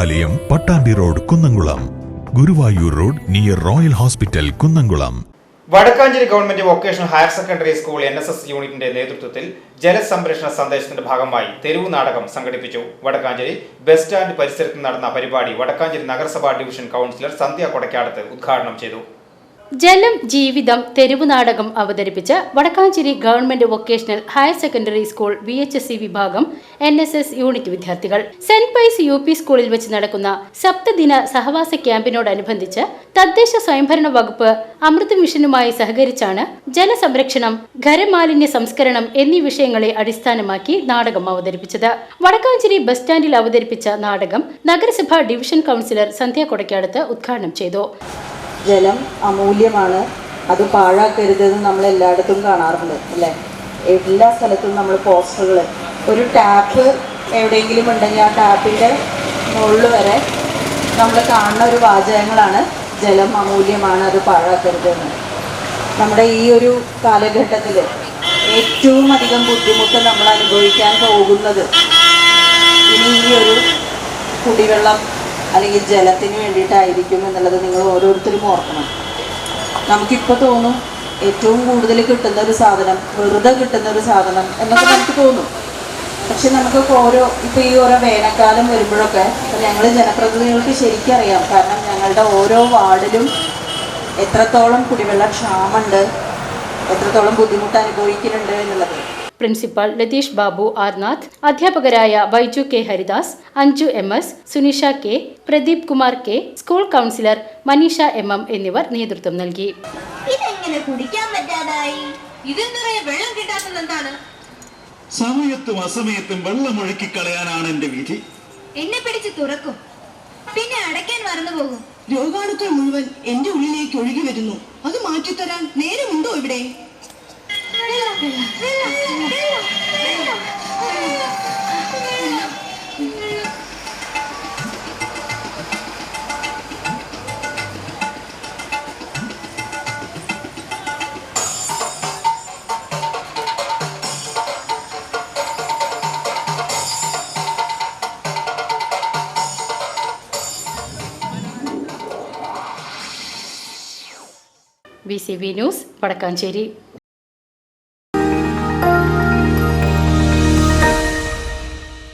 ദേവാലയം, Pattambi road, Kunnamkulam. Guruvayur road near Royal Hospital, Kunnamkulam. Vadakkanchery government vocational higher secondary school NSS യൂണിറ്റിന്റെ നേതൃത്വത്തിൽ ജലസംരക്ഷണ സന്ദേശത്തിന്റെ ഭാഗമായി തെരുവു നാടകം സംഘടിപ്പിച്ചു. വടക്കാഞ്ചേരി ബസ് സ്റ്റാൻഡ് പരിസരത്ത് നടന്ന പരിപാടി വടക്കാഞ്ചേരി നഗരസഭാ ഡിവിഷൻ കൗൺസിലർ സന്ധ്യ കൊടക്കാടത്ത് ഉദ്ഘാടനം ചെയ്തു. ജലം ജീവിതം തെരുവു നാടകം അവതരിപ്പിച്ച Vadakkanchery government vocational higher secondary school VHSC വിഭാഗം NSS യൂണിറ്റ് വിദ്യാർത്ഥികൾ സെന്റ് പൈസ് UP സ്കൂളിൽ വെച്ച് നടക്കുന്ന സപ്തദിന സഹവാസ ക്യാമ്പിനോടനുബന്ധിച്ച് തദ്ദേശ സ്വയംഭരണ വകുപ്പ് അമൃത് മിഷനുമായി സഹകരിച്ചാണ് ജലസംരക്ഷണം, ഖരമാലിന്യ സംസ്കരണം എന്നീ വിഷയങ്ങളെ അടിസ്ഥാനമാക്കി നാടകം അവതരിപ്പിച്ചത്. വടക്കാഞ്ചേരി ബസ് സ്റ്റാൻഡിൽ അവതരിപ്പിച്ച നാടകം നഗരസഭാ ഡിവിഷൻ കൗൺസിലർ സന്ധ്യ കൊടക്കാടത്ത് ഉദ്ഘാടനം ചെയ്തു. ജലം അമൂല്യമാണ്, അത് പാഴാക്കരുതെന്ന് നമ്മൾ എല്ലായിടത്തും കാണാറുണ്ട് അല്ലേ? എല്ലാ സ്ഥലത്തും നമ്മൾ പോസ്റ്ററുകൾ, ഒരു ടാപ്പ് എവിടെയെങ്കിലും ഉണ്ടെങ്കിൽ ആ ടാപ്പിൻ്റെ മുകളിൽ വരെ നമ്മൾ കാണുന്ന ഒരു വാചകങ്ങളാണ് ജലം അമൂല്യമാണ്, അത് പാഴാക്കരുതെന്ന്. നമ്മുടെ ഈ ഒരു കാലഘട്ടത്തിൽ ഏറ്റവും അധികം ബുദ്ധിമുട്ട് നമ്മൾ അനുഭവിക്കാൻ പോകുന്നത് ഇനി ഈ ഒരു കുടിവെള്ളം അല്ലെങ്കിൽ ജലത്തിന് വേണ്ടിയിട്ടായിരിക്കും എന്നുള്ളത് നിങ്ങൾ ഓരോരുത്തരും ഓർക്കണം. നമുക്കിപ്പോൾ തോന്നും ഏറ്റവും കൂടുതൽ കിട്ടുന്ന ഒരു സാധനം, വെറുതെ കിട്ടുന്ന ഒരു സാധനം എന്നൊക്കെ നമുക്ക് തോന്നും. പക്ഷെ നമുക്ക് ഇപ്പോൾ ഈ ഓരോ വേനൽക്കാലം വരുമ്പോഴൊക്കെ ഞങ്ങൾ ജനപ്രതിനിധികൾക്ക് ശരിക്കും അറിയാം. കാരണം ഞങ്ങളുടെ ഓരോ വാർഡിലും എത്രത്തോളം കുടിവെള്ള ക്ഷാമമുണ്ട്, എത്രത്തോളം ബുദ്ധിമുട്ട് അനുഭവിക്കുന്നുണ്ട് എന്നുള്ളത്. പ്രിൻസിപ്പൽ ലതീഷ് ബാബു ആർനാഥ്, അധ്യാപകരായ Vyju K Haridas, Anju MS, Sunisha K, Pradeep Kumar K, school councillor Manisha MM എന്നിവർ നേതൃത്വം നൽകി. ഇതെങ്ങനെ കുടിക്കാൻ പറ്റാതായി? ഇതെന്തറിയ വെള്ളം കിട്ടാത്തത് എന്താണ്? സമയത്തും അസമയത്തും വെള്ളം ഒഴുക്കി കളയാനാണ് എന്റെ വിധി. എന്നെ പിടിച്ച് തുറക്കും, പിന്നെ അടയ്ക്കാൻ മറന്നു പോകും. രോഗാണുക്കൾ മുഴുവൻ എന്റെ ഉള്ളിലേക്ക് ഒഴുകി വരുന്നു. അത് മാറ്റിത്തരാൻ നേരമുണ്ടോ ഇവിടെ? VCV news, Vadakkanchery.